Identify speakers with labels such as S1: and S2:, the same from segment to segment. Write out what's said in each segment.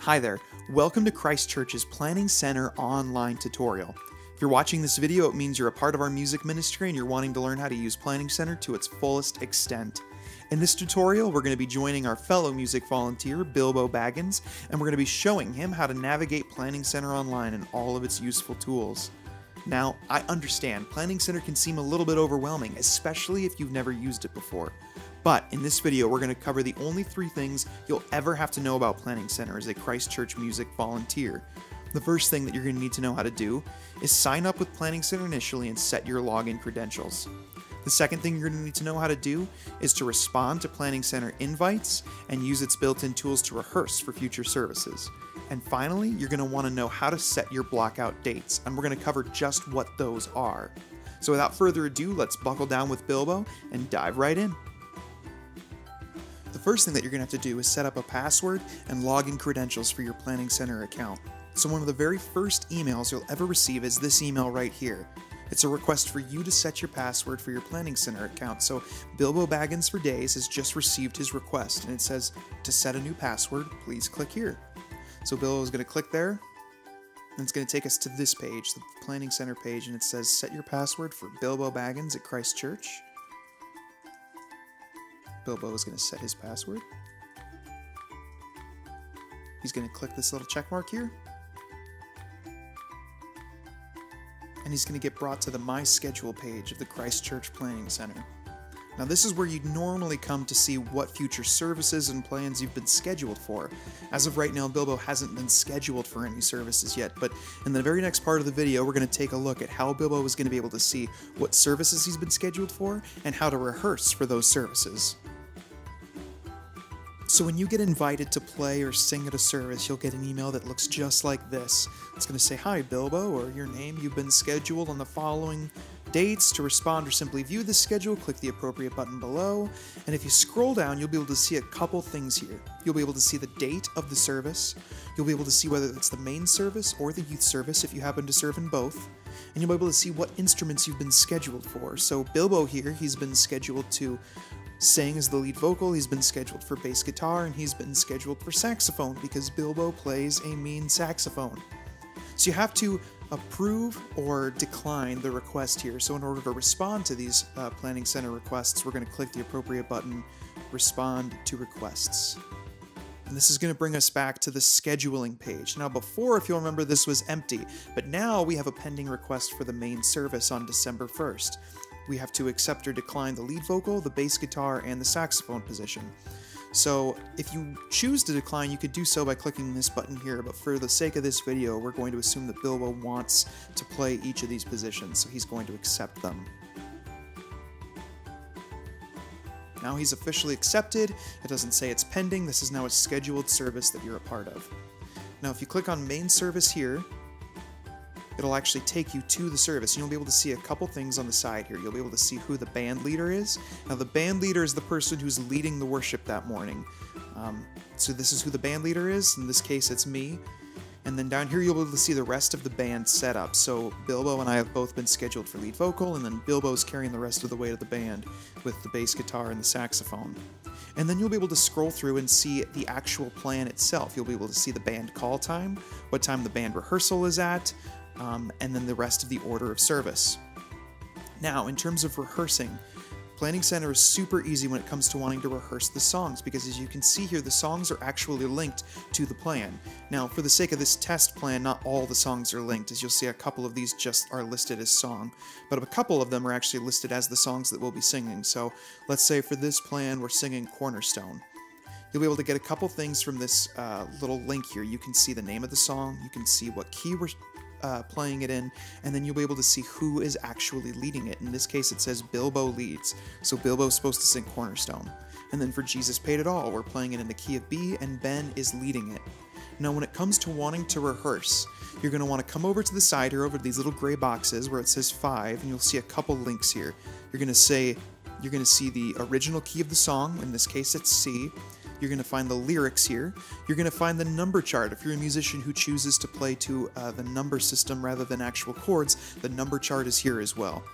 S1: Hi there, welcome to Christ Church's Planning Center online tutorial. If you're watching this video, it means you're a part of our music ministry and you're wanting to learn how to use Planning Center to its fullest extent. In this tutorial, we're going to be joining our fellow music volunteer, Bilbo Baggins, and we're going to be showing him how to navigate Planning Center online and all of its useful tools. Now, I understand, Planning Center can seem a little bit overwhelming, especially if you've never used it before. But in this video, we're going to cover the only 3 things you'll ever have to know about Planning Center as a Christ Church music volunteer. The first thing that you're going to need to know how to do is sign up with Planning Center initially and set your login credentials. The second thing you're going to need to know how to do is to respond to Planning Center invites and use its built-in tools to rehearse for future services. And finally, you're going to want to know how to set your blockout dates, and we're going to cover just what those are. So without further ado, let's buckle down with Bilbo and dive right in. The first thing that you're going to have to do is set up a password and login credentials for your Planning Center account. So one of the very first emails you'll ever receive is this email right here. It's a request for you to set your password for your Planning Center account. So Bilbo Baggins for Days has just received his request, and it says, to set a new password, please click here. So Bilbo is going to click there, and it's going to take us to this page, the Planning Center page, and it says, set your password for Bilbo Baggins at Christ Church. Bilbo is going to set his password. He's going to click this little check mark here. And he's going to get brought to the My Schedule page of the Christ Church Planning Center. Now this is where you'd normally come to see what future services and plans you've been scheduled for. As of right now, Bilbo hasn't been scheduled for any services yet, but in the very next part of the video, we're going to take a look at how Bilbo is going to be able to see what services he's been scheduled for and how to rehearse for those services. So when you get invited to play or sing at a service, you'll get an email that looks just like this. It's going to say, hi Bilbo, or your name, you've been scheduled on the following dates. To respond or simply view the schedule, click the appropriate button below. And if you scroll down, you'll be able to see a couple things here. You'll be able to see the date of the service. You'll be able to see whether it's the main service or the youth service if you happen to serve in both. And you'll be able to see what instruments you've been scheduled for. So Bilbo here, he's been scheduled to sing as the lead vocal, he's been scheduled for bass guitar, and he's been scheduled for saxophone because Bilbo plays a mean saxophone. So you have to approve or decline the request here. So in order to respond to these Planning Center requests, we're going to click the appropriate button, Respond to Requests. And this is going to bring us back to the scheduling page. Now before, if you'll remember, this was empty, but now we have a pending request for the main service on December 1st. We have to accept or decline the lead vocal, the bass guitar, and the saxophone position. So if you choose to decline, you could do so by clicking this button here, but for the sake of this video, we're going to assume that Bilbo wants to play each of these positions, so he's going to accept them. Now he's officially accepted. It doesn't say it's pending. This is now a scheduled service that you're a part of. Now if you click on main service here, it'll actually take you to the service. And you'll be able to see a couple things on the side here. You'll be able to see who the band leader is. Now the band leader is the person who's leading the worship that morning. So this is who the band leader is. In this case, it's me. And then down here, you'll be able to see the rest of the band setup. So Bilbo and I have both been scheduled for lead vocal, and then Bilbo's carrying the rest of the weight of the band with the bass guitar and the saxophone. And then you'll be able to scroll through and see the actual plan itself. You'll be able to see the band call time, what time the band rehearsal is at, and then the rest of the order of service. Now, in terms of rehearsing, Planning Center is super easy when it comes to wanting to rehearse the songs, because as you can see here, the songs are actually linked to the plan. Now, for the sake of this test plan, not all the songs are linked, as you'll see a couple of these just are listed as song, but a couple of them are actually listed as the songs that we'll be singing. So let's say for this plan, we're singing Cornerstone. You'll be able to get a couple things from this little link here. You can see the name of the song, you can see what key we're playing it in, and then you'll be able to see who is actually leading it. In this case, it says Bilbo leads, so Bilbo's supposed to sing Cornerstone. And then for Jesus Paid It All, we're playing it in the key of B, and Ben is leading it. Now when it comes to wanting to rehearse, you're going to want to come over to the side here, over to these little gray boxes where it says 5, and you'll see a couple links here. You're going to see the original key of the song, in this case it's C. You're going to find the lyrics here. You're going to find the number chart. If you're a musician who chooses to play to the number system rather than actual chords, the number chart is here as well.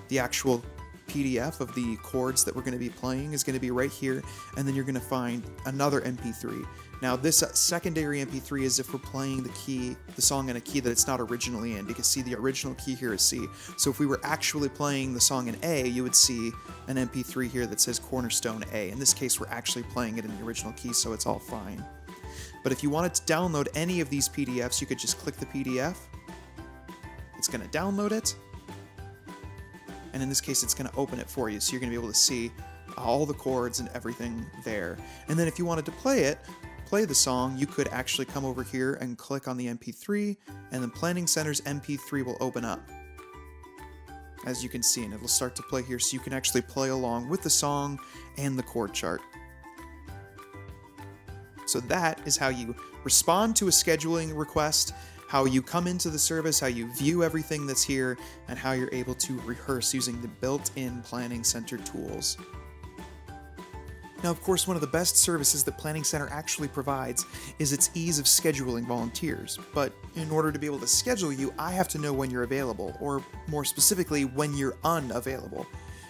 S1: The actual PDF of the chords that we're going to be playing is going to be right here, and then you're going to find another MP3. Now this secondary MP3 is if we're playing the song in a key that it's not originally in, because see, the original key here is C. So if we were actually playing the song in A, you would see an MP3 here that says Cornerstone A. In this case, we're actually playing it in the original key, so it's all fine. But if you wanted to download any of these PDFs, you could just click the PDF. It's going to download it. And in this case, it's going to open it for you, so you're going to be able to see all the chords and everything there. And then if you wanted to play the song, you could actually come over here and click on the MP3, and then Planning Center's MP3 will open up, as you can see, and it'll start to play here, so you can actually play along with the song and the chord chart. So that is how you respond to a scheduling request, how you come into the service, how you view everything that's here, and how you're able to rehearse using the built-in Planning Center tools. Now, of course, one of the best services that Planning Center actually provides is its ease of scheduling volunteers. But in order to be able to schedule you, I have to know when you're available, or more specifically, when you're unavailable.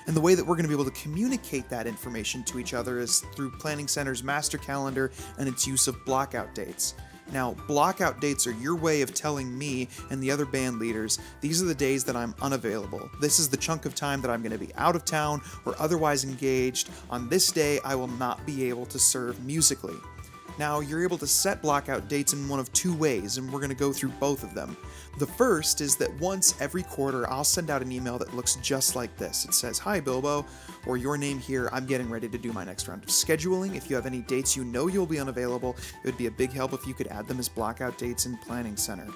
S1: And the way that we're going to be able to communicate that information to each other is through Planning Center's master calendar and its use of blockout dates. Now, blockout dates are your way of telling me and the other band leaders, these are the days that I'm unavailable. This is the chunk of time that I'm going to be out of town or otherwise engaged. On this day, I will not be able to serve musically. Now, you're able to set blockout dates in one of two ways, and we're going to go through both of them. The first is that once every quarter, I'll send out an email that looks just like this. It says, "Hi Bilbo," or "Your name here, I'm getting ready to do my next round of scheduling. If you have any dates you know you'll be unavailable, it would be a big help if you could add them as blockout dates in Planning Center."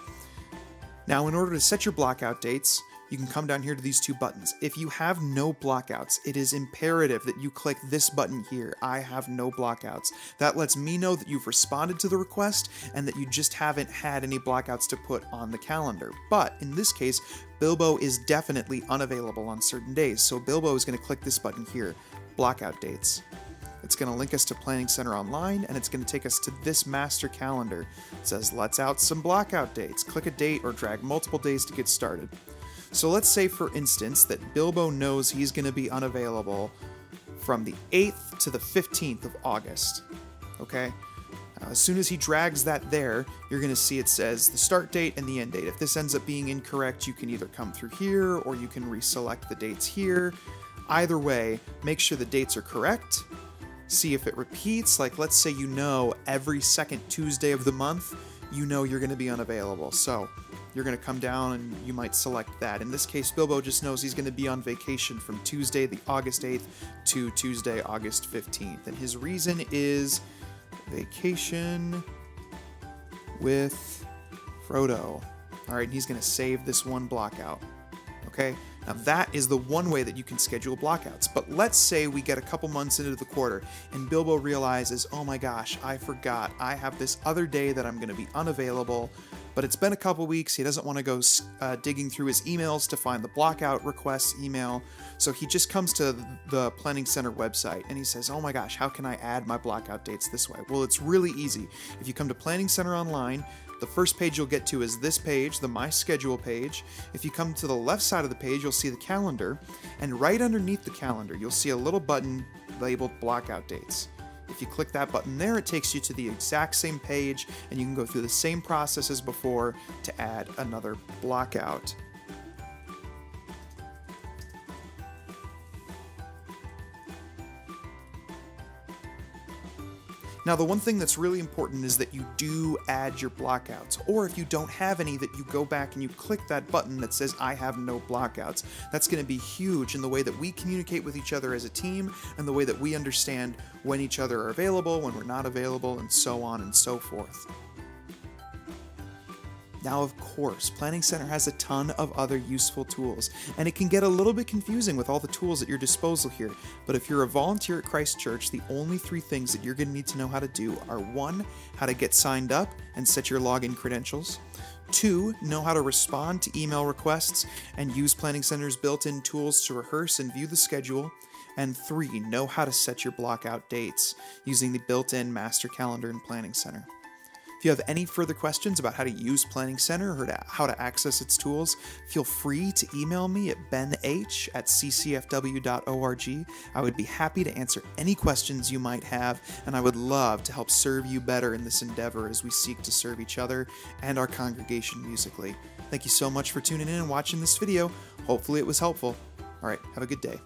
S1: Now, in order to set your blockout dates, you can come down here to these two buttons. If you have no blockouts, it is imperative that you click this button here, "I have no blockouts." That lets me know that you've responded to the request and that you just haven't had any blockouts to put on the calendar. But in this case, Bilbo is definitely unavailable on certain days, so Bilbo is going to click this button here, "Blockout Dates." It's going to link us to Planning Center Online, and it's going to take us to this master calendar. It says, "Let's out some blockout dates." Click a date or drag multiple days to get started. So let's say, for instance, that Bilbo knows he's going to be unavailable from the 8th to the 15th of August. Okay? As soon as he drags that there, you're going to see it says the start date and the end date. If this ends up being incorrect, you can either come through here or you can reselect the dates here. Either way, make sure the dates are correct. See if it repeats. Like, let's say you know every second Tuesday of the month, you know you're going to be unavailable. So you're going to come down and you might select that. In this case, Bilbo just knows he's going to be on vacation from Tuesday, the August 8th to Tuesday, August 15th. And his reason is vacation with Frodo. All right, and he's going to save this one blockout. Okay? Now that is the one way that you can schedule blockouts. But let's say we get a couple months into the quarter and Bilbo realizes, "Oh my gosh, I forgot. I have this other day that I'm going to be unavailable." But it's been a couple weeks. He doesn't want to go digging through his emails to find the blockout request email. So he just comes to the Planning Center website and he says, "Oh my gosh, how can I add my blockout dates this way?" Well, it's really easy. If you come to Planning Center Online, the first page you'll get to is this page, the My Schedule page. If you come to the left side of the page, you'll see the calendar. And right underneath the calendar, you'll see a little button labeled Blockout Dates. If you click that button there, it takes you to the exact same page, and you can go through the same process as before to add another blockout. Now, the one thing that's really important is that you do add your blockouts, or if you don't have any, that you go back and you click that button that says "I have no blockouts." That's going to be huge in the way that we communicate with each other as a team and the way that we understand when each other are available, when we're not available, and so on and so forth. Now, of course, Planning Center has a ton of other useful tools, and it can get a little bit confusing with all the tools at your disposal here. But if you're a volunteer at Christ Church, the only three things that you're going to need to know how to do are: 1, how to get signed up and set your login credentials; 2, know how to respond to email requests and use Planning Center's built-in tools to rehearse and view the schedule; and 3, know how to set your blockout dates using the built-in master calendar in Planning Center. If you have any further questions about how to use Planning Center or how to access its tools, feel free to email me at benh@ccfw.org. I would be happy to answer any questions you might have, and I would love to help serve you better in this endeavor as we seek to serve each other and our congregation musically. Thank you so much for tuning in and watching this video. Hopefully it was helpful. All right, have a good day.